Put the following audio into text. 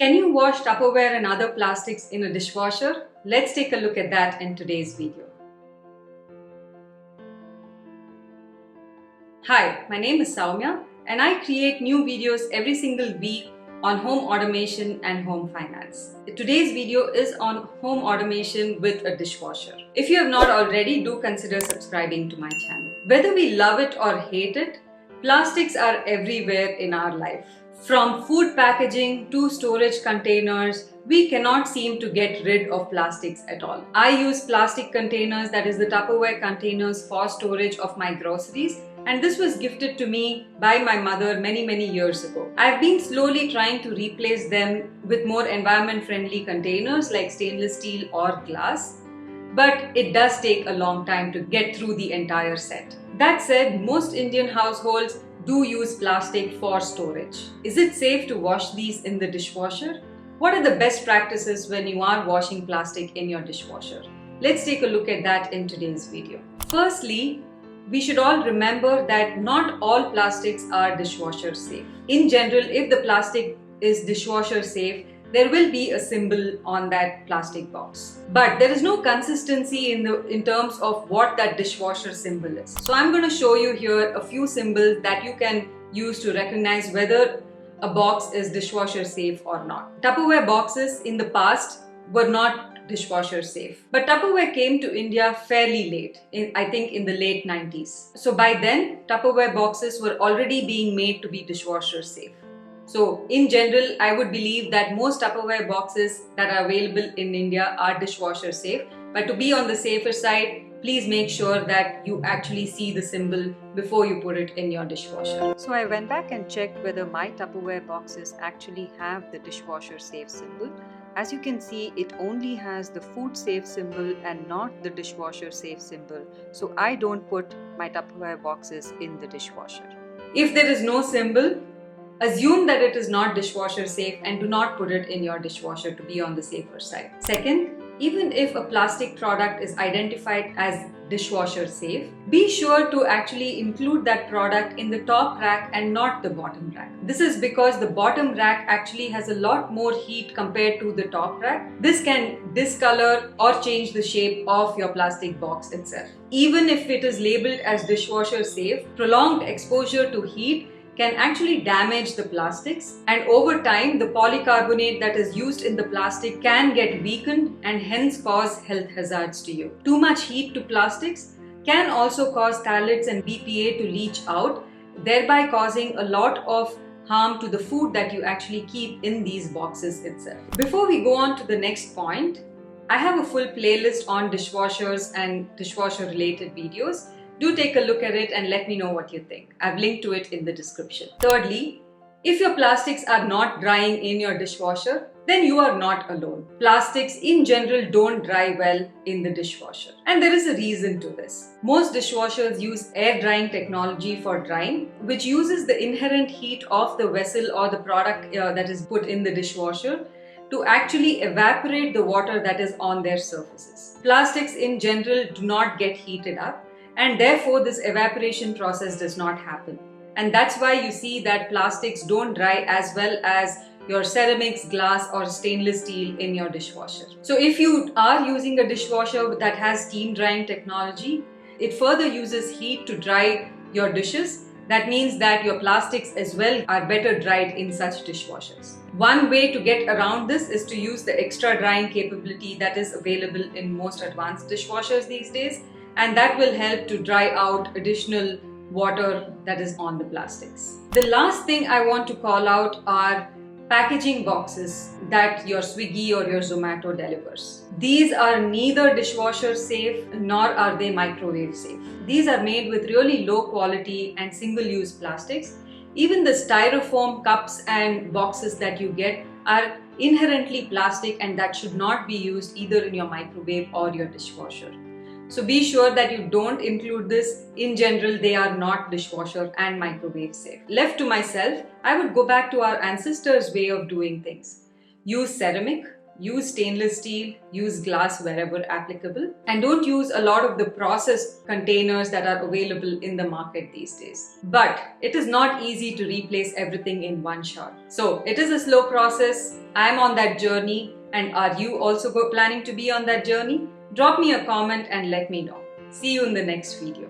Can you wash Tupperware and other plastics in a dishwasher? Let's take a look at that in today's video. Hi, my name is Soumya and I create new videos every single week on home automation and home finance. Today's video is on home automation with a dishwasher. If you have not already, do consider subscribing to my channel. Whether we love it or hate it, plastics are everywhere in our life. From food packaging to storage containers, we cannot seem to get rid of plastics at all. I use plastic containers, that is the Tupperware containers, for storage of my groceries, and this was gifted to me by my mother many years ago. I've been slowly trying to replace them with more environment-friendly containers like stainless steel or glass, but it does take a long time to get through the entire set. That said, most Indian households do use plastic for storage. Is it safe to wash these in the dishwasher? What are the best practices when you are washing plastic in your dishwasher? Let's take a look at that in today's video. Firstly, we should all remember that not all plastics are dishwasher safe. In general, if the plastic is dishwasher safe, there will be a symbol on that plastic box. But there is no consistency in terms of what that dishwasher symbol is. So I'm going to show you here a few symbols that you can use to recognize whether a box is dishwasher safe or not. Tupperware boxes in the past were not dishwasher safe. But Tupperware came to India fairly late, I think in the late 90s. So by then, Tupperware boxes were already being made to be dishwasher safe. So in general, I would believe that most Tupperware boxes that are available in India are dishwasher safe. But to be on the safer side, please make sure that you actually see the symbol before you put it in your dishwasher. So I went back and checked whether my Tupperware boxes actually have the dishwasher safe symbol. As you can see, it only has the food safe symbol and not the dishwasher safe symbol. So I don't put my Tupperware boxes in the dishwasher. If there is no symbol, assume that it is not dishwasher safe and do not put it in your dishwasher to be on the safer side. Second, even if a plastic product is identified as dishwasher safe, be sure to actually include that product in the top rack and not the bottom rack. This is because the bottom rack actually has a lot more heat compared to the top rack. This can discolor or change the shape of your plastic box itself. Even if it is labeled as dishwasher safe, prolonged exposure to heat can actually damage the plastics, and over time the polycarbonate that is used in the plastic can get weakened and hence cause health hazards to you. Too much heat to plastics can also cause phthalates and BPA to leach out, thereby causing a lot of harm to the food that you actually keep in these boxes itself. Before we go on to the next point, I have a full playlist on dishwashers and dishwasher related videos. Do take a look at it and let me know what you think. I've linked to it in the description. Thirdly, if your plastics are not drying in your dishwasher, then you are not alone. Plastics in general don't dry well in the dishwasher. And there is a reason to this. Most dishwashers use air drying technology for drying, which uses the inherent heat of the vessel or the product that is put in the dishwasher to actually evaporate the water that is on their surfaces. Plastics in general do not get heated up, and therefore this evaporation process does not happen. And that's why you see that plastics don't dry as well as your ceramics, glass or stainless steel in your dishwasher. So if you are using a dishwasher that has steam drying technology, it further uses heat to dry your dishes. That means that your plastics as well are better dried in such dishwashers. One way to get around this is to use the extra drying capability that is available in most advanced dishwashers these days, and that will help to dry out additional water that is on the plastics. The last thing I want to call out are packaging boxes that your Swiggy or your Zomato delivers. These are neither dishwasher safe nor are they microwave safe. These are made with really low quality and single-use plastics. Even the styrofoam cups and boxes that you get are inherently plastic, and that should not be used either in your microwave or your dishwasher. So be sure that you don't include this. In general, they are not dishwasher and microwave safe. Left to myself, I would go back to our ancestors' way of doing things. Use ceramic, use stainless steel, use glass wherever applicable, and don't use a lot of the processed containers that are available in the market these days. But it is not easy to replace everything in one shot. So it is a slow process. I'm on that journey, and are you also planning to be on that journey? Drop me a comment and let me know. See you in the next video.